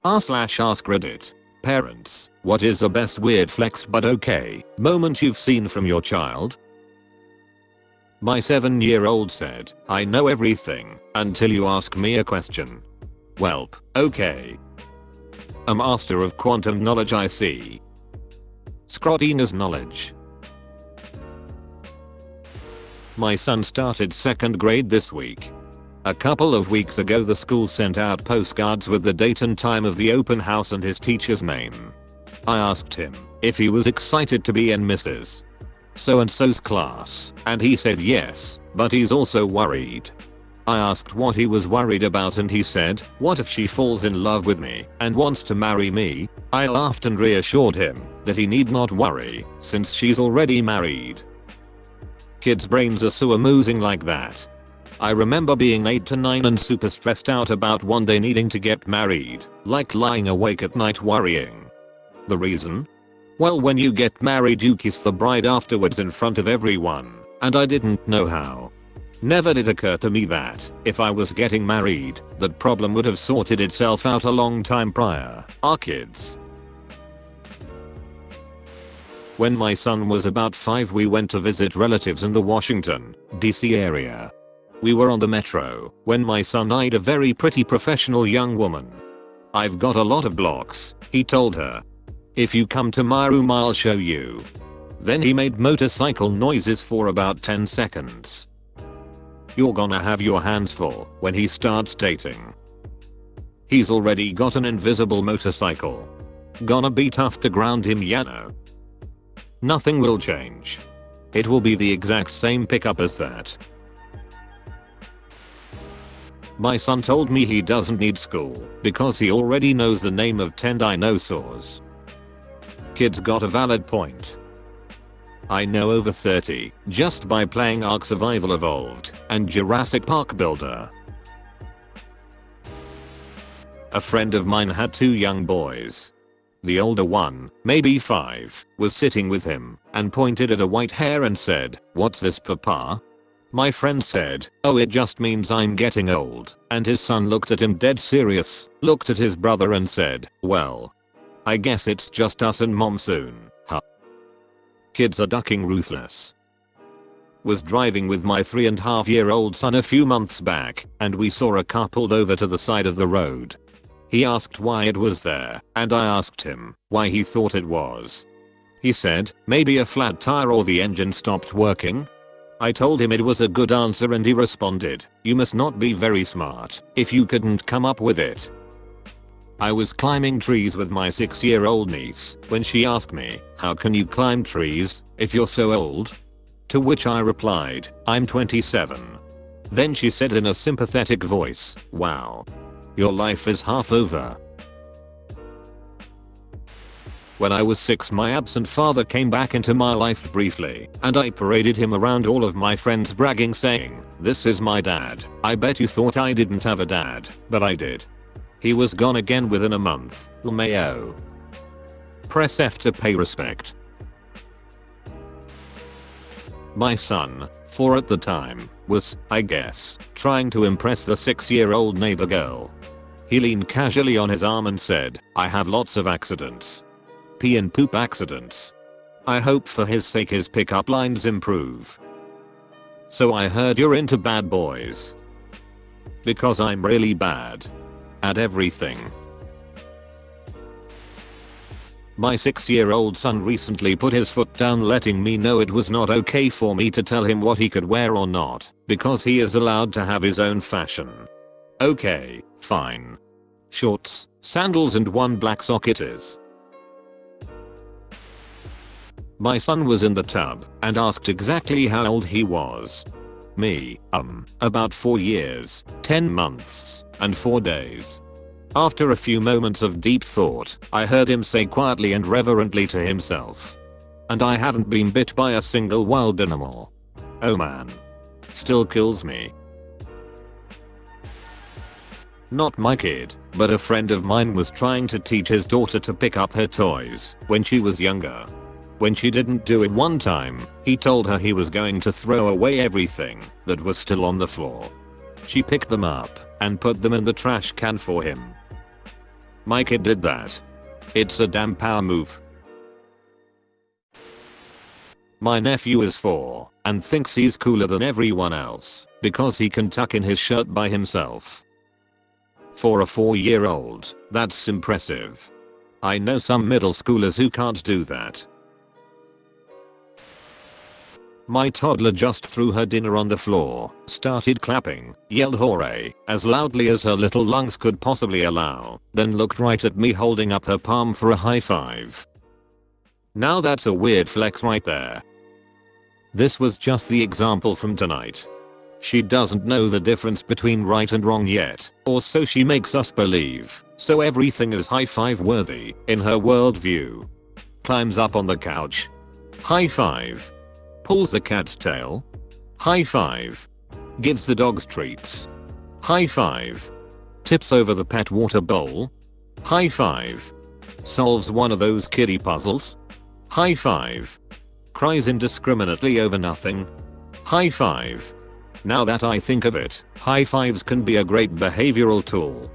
r/AskReddit. Parents, what is the best weird flex but okay moment you've seen from your child? My 7-year-old said, I know everything until you ask me a question. Welp, okay. A master of quantum knowledge I see. Scrodinger's knowledge. My son started 2nd grade this week. A couple of weeks ago the school sent out postcards with the date and time of the open house and his teacher's name. I asked him if he was excited to be in Mrs. So-and-so's class, and he said yes, but he's also worried. I asked what he was worried about and he said, what if she falls in love with me and wants to marry me? I laughed and reassured him that he need not worry since she's already married. Kids' brains are so amusing like that. I remember being 8 to 9 and super stressed out about one day needing to get married, like lying awake at night worrying. The reason? Well, when you get married you kiss the bride afterwards in front of everyone, and I didn't know how. Never did occur to me that, if I was getting married, that problem would have sorted itself out a long time prior. Our kids. When my son was about 5 we went to visit relatives in the Washington, D.C. area. We were on the metro when my son eyed a very pretty professional young woman. I've got a lot of blocks, he told her. If you come to my room I'll show you. Then he made motorcycle noises for about 10 seconds. You're gonna have your hands full when he starts dating. He's already got an invisible motorcycle. Gonna be tough to ground him, ya know. Nothing will change. It will be the exact same pickup as that. My son told me he doesn't need school because he already knows the name of 10 dinosaurs. Kid's got a valid point. I know over 30 just by playing Ark Survival Evolved and Jurassic Park Builder. A friend of mine had 2 young boys. The older one, maybe 5, was sitting with him and pointed at a white hair and said, "What's this, papa?" My friend said, "Oh, it just means I'm getting old," and his son looked at him dead serious, looked at his brother and said, "Well, I guess it's just us and mom soon, huh?" Kids are ducking ruthless. Was driving with my 3.5-year-old son a few months back, and we saw a car pulled over to the side of the road. He asked why it was there, and I asked him why he thought it was. He said, maybe a flat tire or the engine stopped working. I told him it was a good answer and he responded, "You must not be very smart if you couldn't come up with it." I was climbing trees with my 6-year-old niece when she asked me, "How can you climb trees if you're so old?" To which I replied, "I'm 27. Then she said in a sympathetic voice, "Wow. Your life is half over." When I was 6 my absent father came back into my life briefly, and I paraded him around all of my friends bragging saying, "This is my dad. I bet you thought I didn't have a dad, but I did." He was gone again within a month. LMAO. Press F to pay respect. My son, 4 at the time, was, I guess, trying to impress the 6-year-old neighbor girl. He leaned casually on his arm and said, "I have lots of accidents. Pee and poop accidents. I hope for his sake his pickup lines improve." So I heard you're into bad boys. Because I'm really bad. At everything. My 6-year-old son recently put his foot down letting me know it was not okay for me to tell him what he could wear or not, because he is allowed to have his own fashion. Okay, fine. Shorts, sandals and one black sock it is. My son was in the tub and asked exactly how old he was. Me, about 4 years, 10 months, and 4 days. After a few moments of deep thought, I heard him say quietly and reverently to himself, "And I haven't been bit by a single wild animal." Oh man. Still kills me. Not my kid, but a friend of mine was trying to teach his daughter to pick up her toys when she was younger. When she didn't do it one time, he told her he was going to throw away everything that was still on the floor. She picked them up and put them in the trash can for him. My kid did that. It's a damn power move. My nephew is 4 and thinks he's cooler than everyone else because he can tuck in his shirt by himself. For a 4-year-old, that's impressive. I know some middle schoolers who can't do that. My toddler just threw her dinner on the floor, started clapping, yelled hooray as loudly as her little lungs could possibly allow, then looked right at me holding up her palm for a high five. Now that's a weird flex right there. This was just the example from tonight. She doesn't know the difference between right and wrong yet, or so she makes us believe, so everything is high five worthy in her worldview. Climbs up on the couch. High five. Pulls the cat's tail. High five. Gives the dogs treats. High five. Tips over the pet water bowl. High five. Solves one of those kiddie puzzles. High five. Cries indiscriminately over nothing. High five. Now that I think of it, high fives can be a great behavioral tool.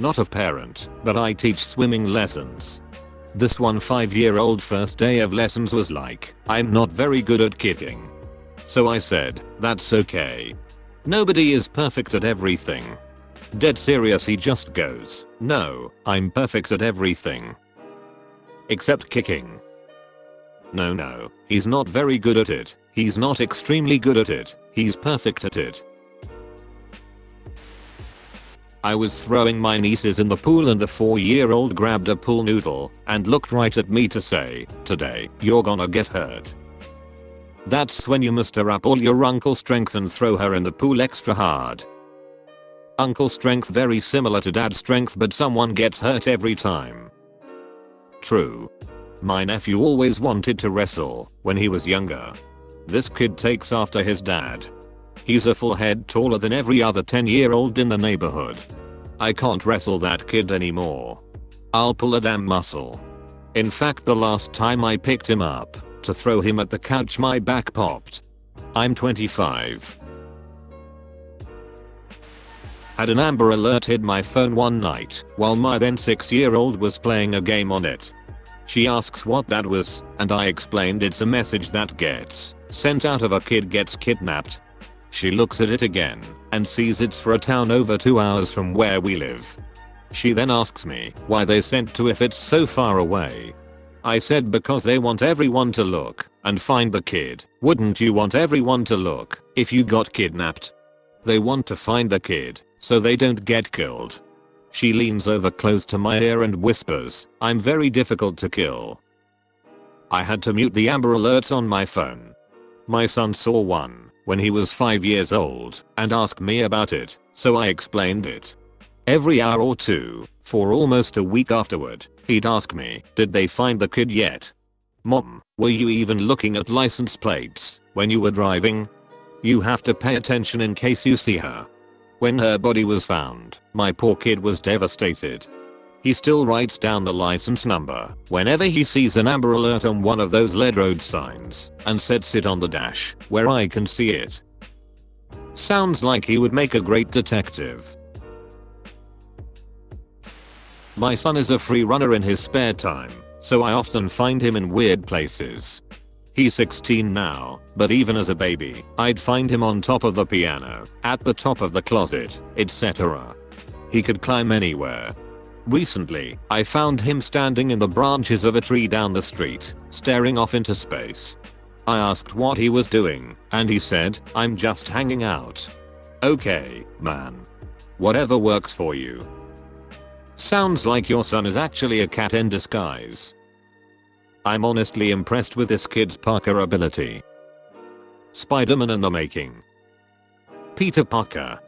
Not a parent, but I teach swimming lessons. This one 5-year-old first day of lessons was like, I'm not very good at kicking. So I said, that's okay. Nobody is perfect at everything. Dead serious, he just goes, no, I'm perfect at everything. Except kicking. No, he's not very good at it. He's not extremely good at it. He's perfect at it. I was throwing my nieces in the pool and the 4-year-old grabbed a pool noodle and looked right at me to say, today, you're gonna get hurt. That's when you muster up all your uncle strength and throw her in the pool extra hard. Uncle strength very similar to dad strength, but someone gets hurt every time. True. My nephew always wanted to wrestle when he was younger. This kid takes after his dad. He's a full head taller than every other 10-year-old in the neighborhood. I can't wrestle that kid anymore. I'll pull a damn muscle. In fact, the last time I picked him up to throw him at the couch, my back popped. I'm 25. Had an Amber Alert hit my phone one night while my then 6-year-old was playing a game on it. She asks what that was, and I explained it's a message that gets sent out if a kid gets kidnapped. She looks at it again and sees it's for a town over 2 hours from where we live. She then asks me why they sent to if it's so far away. I said because they want everyone to look and find the kid. Wouldn't you want everyone to look if you got kidnapped? They want to find the kid so they don't get killed. She leans over close to my ear and whispers, I'm very difficult to kill. I had to mute the Amber Alerts on my phone. My son saw one when he was 5 years old and asked me about it, so I explained it. Every hour or two, for almost a week afterward, he'd ask me, did they find the kid yet? Mom, were you even looking at license plates when you were driving? You have to pay attention in case you see her. When her body was found, my poor kid was devastated. He still writes down the license number whenever he sees an Amber Alert on one of those LED road signs and sets it on the dash where I can see it. Sounds like he would make a great detective. My son is a free runner in his spare time, so I often find him in weird places. He's 16 now, but even as a baby, I'd find him on top of the piano, at the top of the closet, etc. He could climb anywhere. Recently, I found him standing in the branches of a tree down the street, staring off into space. I asked what he was doing, and he said, I'm just hanging out. Okay, man. Whatever works for you. Sounds like your son is actually a cat in disguise. I'm honestly impressed with this kid's Parker ability. Spider-Man in the making. Peter Parker.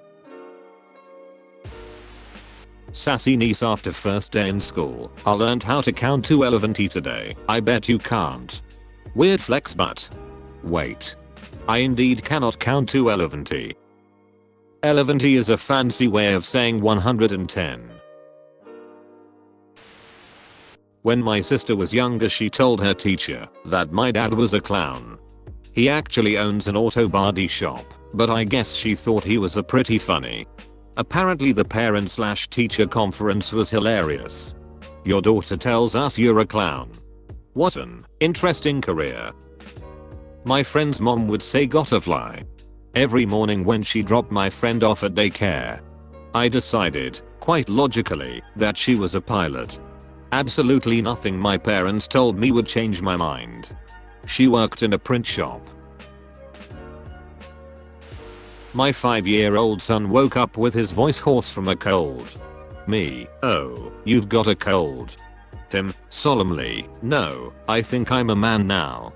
Sassy niece after first day in school. I learned how to count to 11 today. I bet you can't. Weird flex, but wait. I indeed cannot count to 11. 11 is a fancy way of saying 110. When my sister was younger, she told her teacher that my dad was a clown. He actually owns an auto body shop, but I guess she thought he was a pretty funny. Apparently the parent/teacher conference was hilarious. Your daughter tells us you're a clown. What an interesting career. My friend's mom would say gotta fly. Every morning when she dropped my friend off at daycare. I decided, quite logically, that she was a pilot. Absolutely nothing my parents told me would change my mind. She worked in a print shop. My 5-year-old son woke up with his voice hoarse from a cold. Me, oh, you've got a cold. Him, solemnly, no, I think I'm a man now.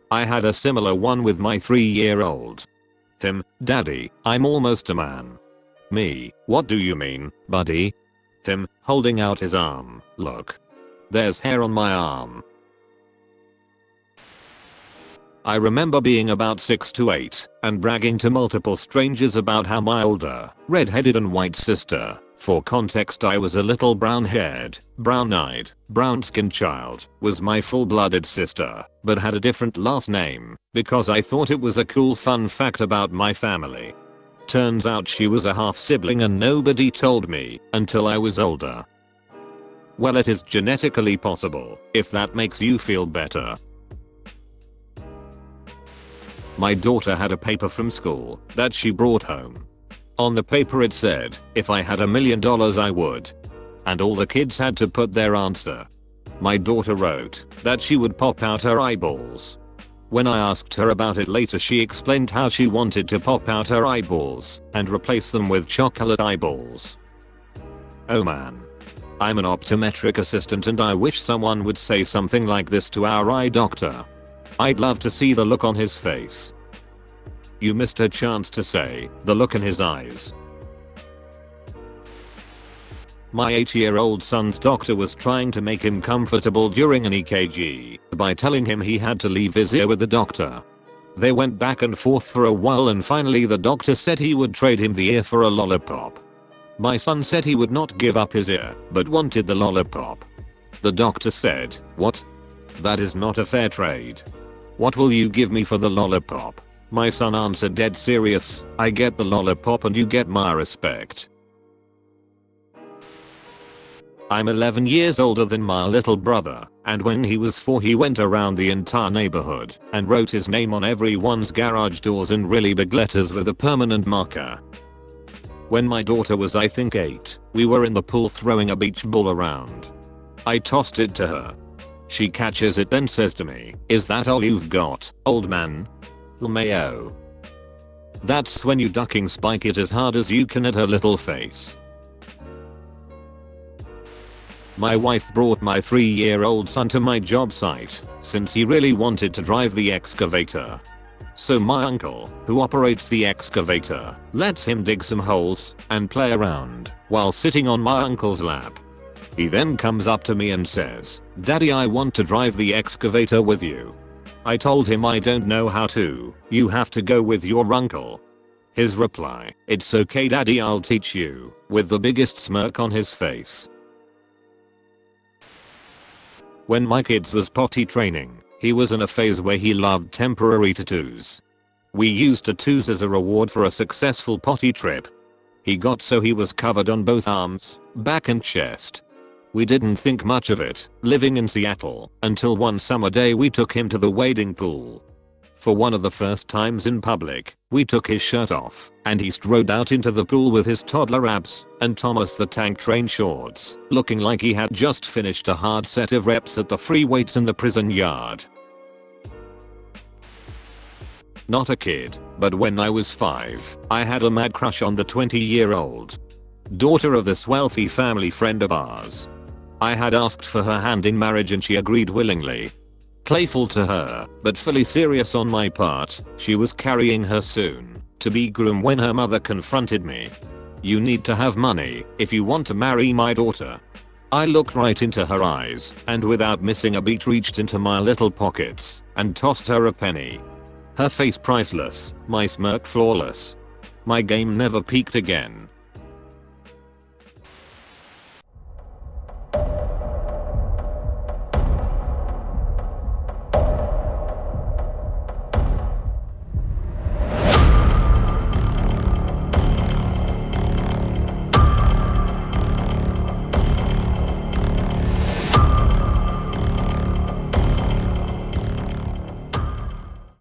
I had a similar one with my 3-year-old. Him, daddy, I'm almost a man. Me, what do you mean, buddy? Him, holding out his arm, look. There's hair on my arm. I remember being about 6 to 8 and bragging to multiple strangers about how my older, red-headed and white sister, for context I was a little brown-haired, brown-eyed, brown-skinned child, was my full-blooded sister, but had a different last name, because I thought it was a cool fun fact about my family. Turns out she was a half-sibling and nobody told me until I was older. Well, it is genetically possible, if that makes you feel better. My daughter had a paper from school that she brought home. On the paper it said, if I had $1 million I would. And all the kids had to put their answer. My daughter wrote that she would pop out her eyeballs. When I asked her about it later, she explained how she wanted to pop out her eyeballs and replace them with chocolate eyeballs. Oh man. I'm an optometric assistant and I wish someone would say something like this to our eye doctor. I'd love to see the look on his face. You missed a chance to say, the look in his eyes. My 8-year-old son's doctor was trying to make him comfortable during an EKG by telling him he had to leave his ear with the doctor. They went back and forth for a while and finally the doctor said he would trade him the ear for a lollipop. My son said he would not give up his ear, but wanted the lollipop. The doctor said, "What? That is not a fair trade. What will you give me for the lollipop?" My son answered dead serious, "I get the lollipop and you get my respect." I'm 11 years older than my little brother, and when he was 4 he went around the entire neighborhood and wrote his name on everyone's garage doors in really big letters with a permanent marker. When my daughter was I think 8, we were in the pool throwing a beach ball around. I tossed it to her. She catches it then says to me, "Is that all you've got, old man?" LMAO. That's when you ducking spike it as hard as you can at her little face. My wife brought my 3-year-old son to my job site since he really wanted to drive the excavator. So my uncle, who operates the excavator, lets him dig some holes and play around while sitting on my uncle's lap. He then comes up to me and says, "Daddy, I want to drive the excavator with you." I told him I don't know how to, you have to go with your uncle. His reply, "It's okay daddy, I'll teach you," with the biggest smirk on his face. When my kids was potty training, he was in a phase where he loved temporary tattoos. We used tattoos as a reward for a successful potty trip. He got so he was covered on both arms, back and chest. We didn't think much of it, living in Seattle, until one summer day we took him to the wading pool. For one of the first times in public, we took his shirt off, and he strode out into the pool with his toddler abs and Thomas the Tank Train shorts, looking like he had just finished a hard set of reps at the free weights in the prison yard. Not a kid, but when I was 5, I had a mad crush on the 20-year-old daughter of this wealthy family friend of ours. I had asked for her hand in marriage and she agreed willingly. Playful to her, but fully serious on my part, she was carrying her soon-to-be groom when her mother confronted me. "You need to have money if you want to marry my daughter." I looked right into her eyes and without missing a beat reached into my little pockets and tossed her a penny. Her face priceless, my smirk flawless. My game never peaked again.